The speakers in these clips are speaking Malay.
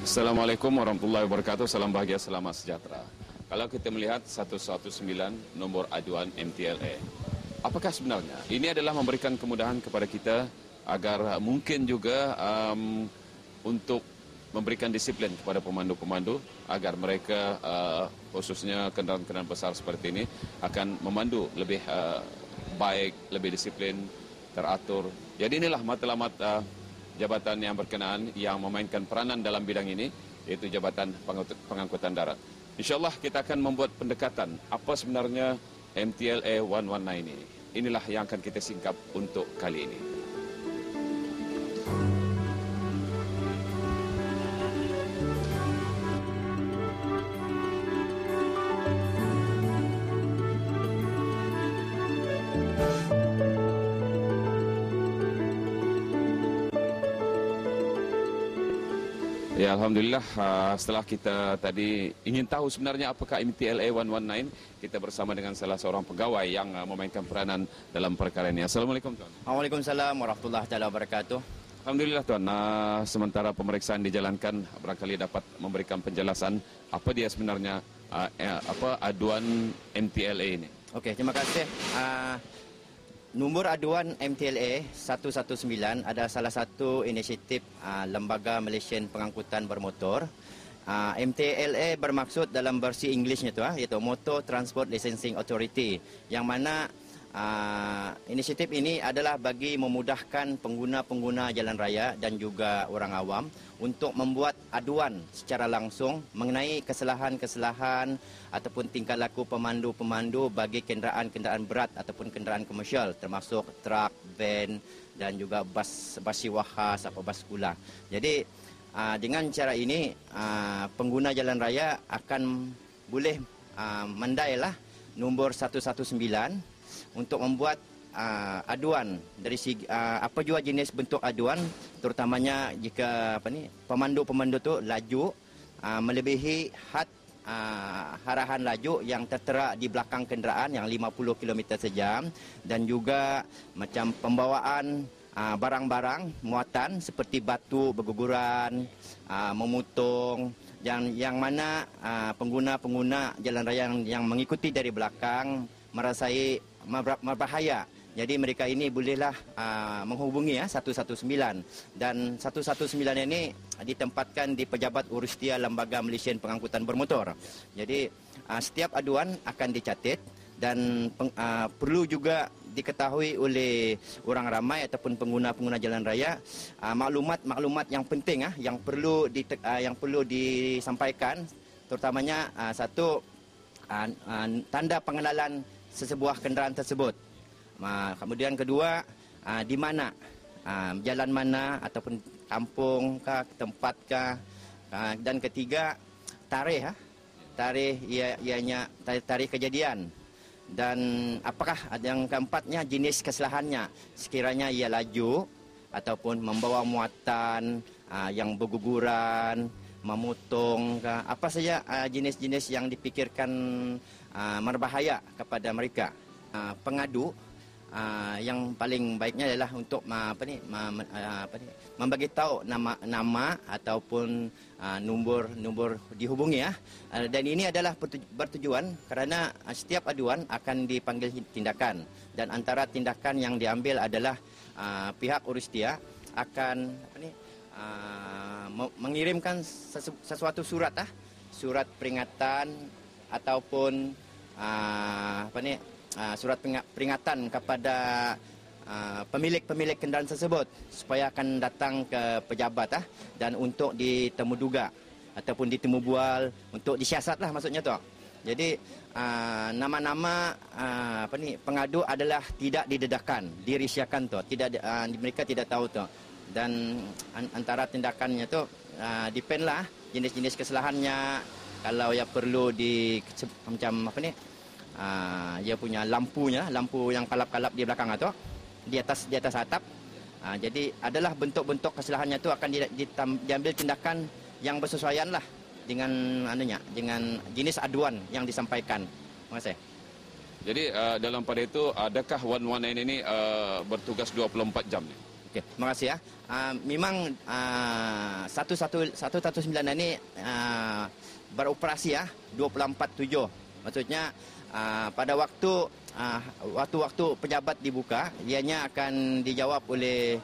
Assalamualaikum warahmatullahi wabarakatuh. Salam bahagia, selamat sejahtera. Kalau kita melihat 119 nombor aduan MTLA, apakah sebenarnya ini adalah memberikan kemudahan kepada kita agar mungkin juga untuk memberikan disiplin kepada pemandu-pemandu agar mereka khususnya kendaraan-kendaraan besar seperti ini akan memandu lebih baik, lebih disiplin, teratur. Jadi inilah matlamat jabatan yang berkenaan yang memainkan peranan dalam bidang ini, yaitu Jabatan Pengangkutan Darat. InsyaAllah kita akan membuat pendekatan apa sebenarnya MTLA 119 ini. Inilah yang akan kita singkap untuk kali ini. Ya, Alhamdulillah, setelah kita tadi ingin tahu sebenarnya apakah MTLA 119, kita bersama dengan salah seorang pegawai yang memainkan peranan dalam perkara ini. Assalamualaikum, Tuan. Waalaikumsalam warahmatullahi wabarakatuh. Alhamdulillah, Tuan. Sementara pemeriksaan dijalankan, barangkali dapat memberikan penjelasan apa dia sebenarnya aduan MTLA ini. Okey, terima kasih. Nombor aduan MTLA 119 adalah salah satu inisiatif Lembaga Malaysian Pengangkutan Bermotor. MTLA bermaksud dalam versi Englishnya tu iaitu Motor Transport Licensing Authority, yang mana inisiatif ini adalah bagi memudahkan pengguna-pengguna jalan raya dan juga orang awam untuk membuat aduan secara langsung mengenai kesalahan-kesalahan ataupun tingkah laku pemandu-pemandu bagi kenderaan-kenderaan berat ataupun kenderaan komersial, termasuk truk, van dan juga bas siwa khas atau bas sekolah. Jadi dengan cara ini pengguna jalan raya akan boleh mendailah nombor 119 untuk membuat aduan dari segi apa jua jenis bentuk aduan, terutamanya jika pemandu-pemandu tu laju melebihi had harahan laju yang tertera di belakang kenderaan yang 50 km sejam, dan juga macam pembawaan barang-barang muatan seperti batu berguguran, memutung, yang mana pengguna-pengguna jalan raya yang mengikuti dari belakang merasai berbahaya. Jadi mereka ini bolehlah menghubungi 119, dan 119 ini ditempatkan di Pejabat Urustia Lembaga Malaysian Pengangkutan Bermotor. Jadi setiap aduan akan dicatat dan perlu juga diketahui oleh orang ramai ataupun pengguna-pengguna jalan raya maklumat-maklumat yang penting yang perlu disampaikan, terutamanya satu tanda pengenalan sesebuah kenderaan tersebut. Kemudian kedua, di mana, jalan mana ataupun kampung kah, tempat kah, dan ketiga tarikh ianya tarikh kejadian, dan apakah yang keempatnya jenis kesalahannya, sekiranya ia laju ataupun membawa muatan yang berguguran, memutung, apa saja jenis-jenis yang dipikirkan berbahaya kepada mereka. Pengadu yang paling baiknya adalah untuk membagi tahu nama ataupun nombor dihubungi dan ini adalah bertujuan kerana setiap aduan akan dipanggil tindakan, dan antara tindakan yang diambil adalah pihak urustia akan mengirimkan sesuatu surat peringatan ataupun surat peringatan kepada pemilik kenderaan tersebut supaya akan datang ke pejabat dan untuk ditemu duga ataupun ditemu bual untuk disiasatlah maksudnya tu. Jadi nama-nama pengadu adalah tidak didedahkan, dirahsiakan tu. Mereka tidak tahu tu. Dan antara tindakannya tu dependlah jenis-jenis kesalahannya. Kalau ia perlu dia punya lampu yang kalap-kalap di belakang tu, di atas atap. Jadi adalah bentuk-bentuk kesalahannya tu akan diambil tindakan yang bersesuaian lah dengan dengan jenis aduan yang disampaikan. Terima kasih. Jadi dalam pada itu adakah 119 ini bertugas 24 jam ni? Okey, terima kasih ya. Memang 119 ini beroperasi ya 24/7. Maksudnya pada waktu pejabat dibuka, ianya akan dijawab oleh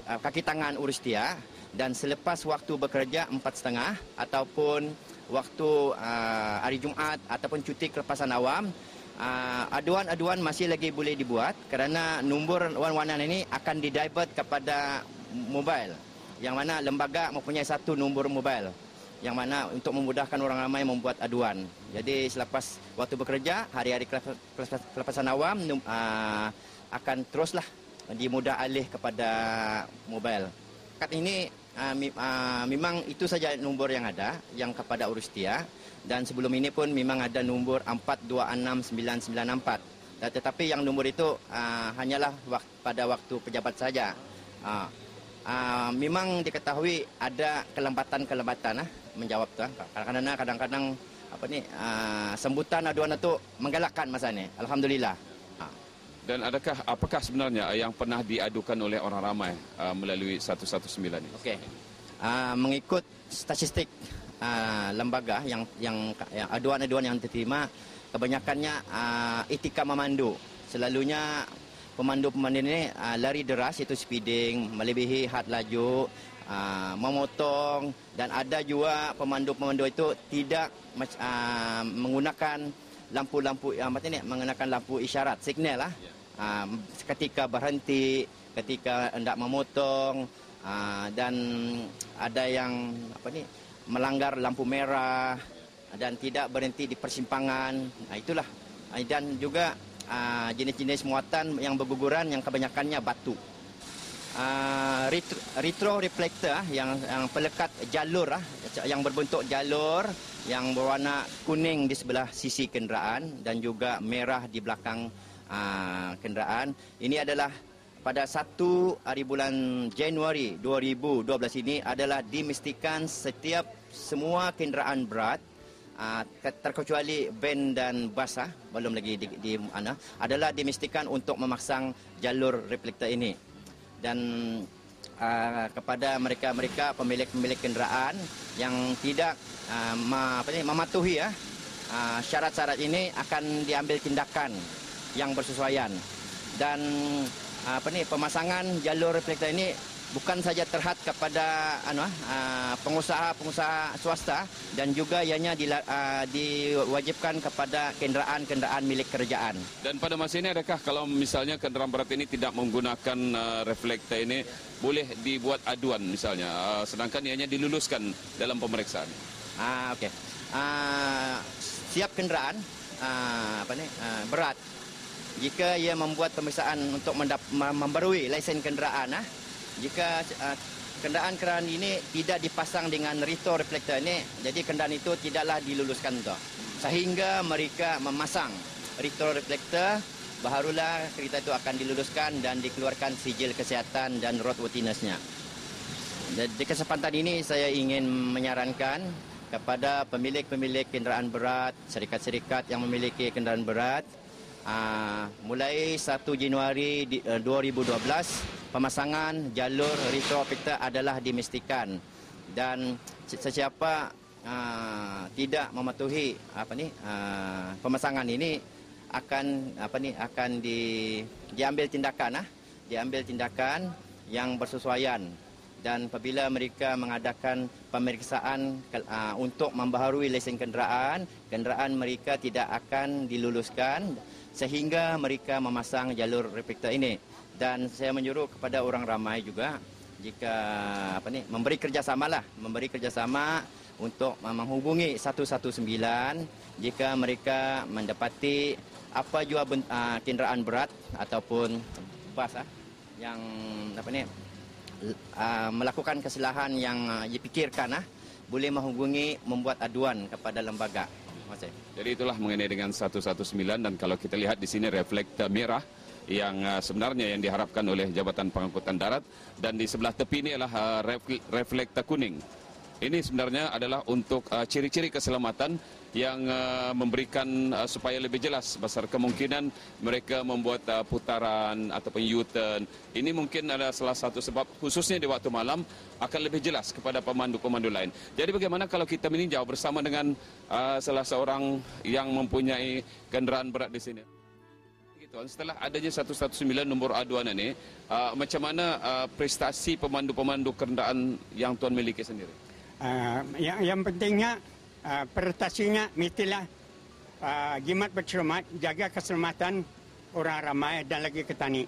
kaki tangan Urustia, dan selepas waktu bekerja 4.30 ataupun waktu hari Jumaat ataupun cuti kelepasan awam, aduan-aduan masih lagi boleh dibuat kerana nombor warna-warna ini akan didivert kepada mobile, yang mana lembaga mempunyai satu nombor mobile yang mana untuk memudahkan orang ramai membuat aduan. Jadi selepas waktu bekerja, hari-hari kelepasan awam akan teruslah dimudah alih kepada mobile. Kat ini memang itu saja nombor yang ada yang kepada Urustia, dan sebelum ini pun memang ada nombor 426994. Tetapi yang nombor itu hanyalah pada waktu pejabat saja. Memang diketahui ada kelembatan menjawab tu. Kadang-kadang sambutan aduan itu menggalakkan masa ni. Alhamdulillah. Dan apakah sebenarnya yang pernah diadukan oleh orang ramai melalui 119 ini? Okey. Mengikut statistik lembaga yang aduan-aduan yang diterima, kebanyakannya etika memandu. Selalunya pemandu-pemandu ini lari deras, iaitu speeding, melebihi had laju, memotong, dan ada juga pemandu-pemandu itu tidak menggunakan lampu-lampu menggunakan lampu isyarat, signal lah. Ketika berhenti, ketika hendak memotong, dan ada yang melanggar lampu merah dan tidak berhenti di persimpangan. Itulah. Dan juga jenis-jenis muatan yang berguguran yang kebanyakannya batu. Retroreflector yang pelekat jalur yang berbentuk jalur yang berwarna kuning di sebelah sisi kenderaan dan juga merah di belakang kenderaan. Ini adalah pada 1 hari bulan Januari 2012 ini adalah dimestikan semua kenderaan berat, terkecuali van dan bas, belum lagi adalah dimestikan untuk memasang jalur reflektor ini. Dan kepada mereka pemilik kenderaan yang tidak mematuhi syarat-syarat ini akan diambil tindakan yang bersesuaian. Dan pemasangan jalur reflektor ini bukan saja terhad kepada pengusaha-pengusaha swasta, dan juga ianya diwajibkan kepada kenderaan-kenderaan milik kerajaan. Dan pada masa ini adakah kalau misalnya kenderaan berat ini tidak menggunakan reflektor ini boleh dibuat aduan misalnya, sedangkan ianya diluluskan dalam pemeriksaan? Okey. Setiap kenderaan berat, jika ia membuat pemeriksaan untuk membarui lesen kenderaan, jika kenderaan ini tidak dipasang dengan retroreflector ini, jadi kenderaan itu tidaklah diluluskan tu. Sehingga mereka memasang retroreflector, barulah kereta itu akan diluluskan dan dikeluarkan sijil kesihatan dan roadworthiness-nya. Di kesempatan ini saya ingin menyarankan kepada pemilik-pemilik kenderaan berat, syarikat-syarikat yang memiliki kenderaan berat, mulai 1 Januari 2012 pemasangan jalur retroreflector adalah dimestikan, dan sesiapa tidak mematuhi pemasangan ini akan diambil tindakan yang bersesuaian. Dan apabila mereka mengadakan pemeriksaan untuk membaharui lesen kenderaan mereka tidak akan diluluskan sehingga mereka memasang jalur reflektor ini. Dan saya menyuruh kepada orang ramai juga, jika memberi kerjasama untuk menghubungi 119 jika mereka mendapati apa jua kenderaan berat ataupun bas yang melakukan kesalahan yang dipikirkan, boleh menghubungi, membuat aduan kepada lembaga. Jadi itulah mengenai dengan 119, dan kalau kita lihat di sini reflektor merah yang sebenarnya yang diharapkan oleh Jabatan Pengangkutan Darat, dan di sebelah tepi ini adalah reflektor kuning Ini sebenarnya adalah untuk ciri-ciri keselamatan yang memberikan supaya lebih jelas besar kemungkinan mereka membuat putaran ataupun U-turn. Ini mungkin adalah salah satu sebab khususnya di waktu malam akan lebih jelas kepada pemandu-pemandu lain. Jadi bagaimana kalau kita meninjau bersama dengan salah seorang yang mempunyai kenderaan berat di sini? Tuan, setelah adanya 119 nombor aduan ini, macam mana prestasi pemandu-pemandu kenderaan yang Tuan miliki sendiri? Yang pentingnya prestasinya mestilah jimat bercermat, jaga keselamatan orang ramai dan lagi ketani.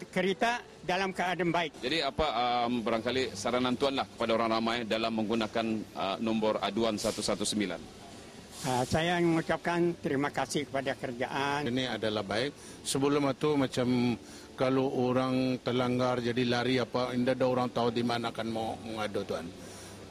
Kereta dalam keadaan baik. Jadi apa barangkali saranan Tuan lah kepada orang ramai dalam menggunakan nombor aduan 119? Saya mengucapkan terima kasih kepada kerajaan. Ini adalah baik. Sebelum itu macam kalau orang terlanggar jadi lari apa, tidak ada orang tahu di mana akan mau mengadu tuan.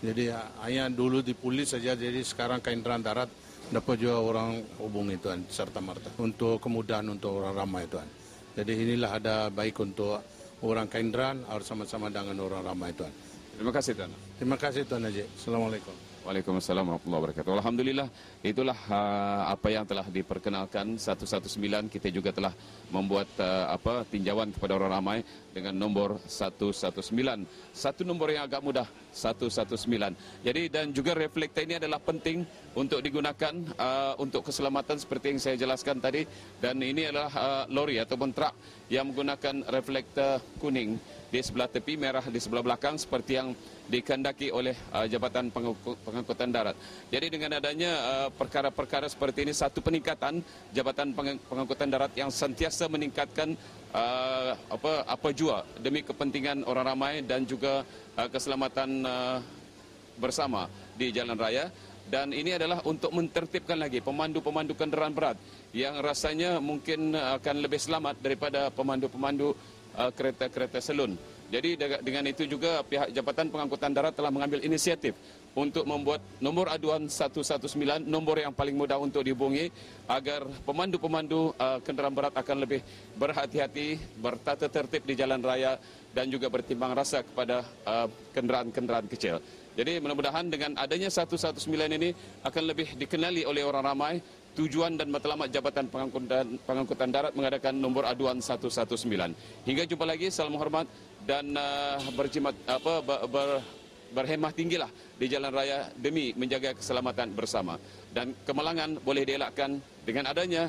Jadi hanya dulu di polis saja, jadi sekarang kendaraan darat dapat juga orang hubungi tuan serta merta untuk kemudahan untuk orang ramai tuan. Jadi inilah ada baik untuk orang kendaraan harus sama-sama dengan orang ramai tuan. Terima kasih Tuan. Terima kasih Tuan Haji. Assalamualaikum. Waalaikumsalam warahmatullahi wabarakatuh. Alhamdulillah, itulah apa yang telah diperkenalkan 119. Kita juga telah membuat tinjauan kepada orang ramai dengan nombor 119. Satu nombor yang agak mudah, 119. Jadi dan juga reflektor ini adalah penting untuk digunakan untuk keselamatan seperti yang saya jelaskan tadi. Dan ini adalah lori ataupun truk yang menggunakan reflektor kuning di sebelah tepi, merah di sebelah belakang seperti yang dikehendaki oleh Jabatan Pengangkutan Darat. Jadi dengan adanya perkara-perkara seperti ini, satu peningkatan Jabatan Pengangkutan Darat yang sentiasa meningkatkan apa jua demi kepentingan orang ramai dan juga keselamatan bersama di jalan raya. Dan ini adalah untuk mentertibkan lagi pemandu-pemandu kenderaan berat yang rasanya mungkin akan lebih selamat daripada pemandu-pemandu kereta-kereta selun. Jadi dengan itu juga pihak Jabatan Pengangkutan Darat telah mengambil inisiatif untuk membuat nombor aduan 119, nombor yang paling mudah untuk dihubungi agar pemandu-pemandu kenderaan berat akan lebih berhati-hati, bertata tertib di jalan raya dan juga bertimbang rasa kepada kenderaan-kenderaan kecil. Jadi mudah-mudahan dengan adanya 119 ini akan lebih dikenali oleh orang ramai. Tujuan dan matlamat Jabatan Pengangkutan Darat mengadakan nombor aduan 119. Hingga jumpa lagi, salam hormat dan berhemah tinggilah di jalan raya demi menjaga keselamatan bersama. Dan kemalangan boleh dielakkan dengan adanya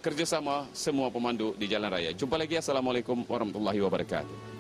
kerjasama semua pemandu di jalan raya. Jumpa lagi, assalamualaikum warahmatullahi wabarakatuh.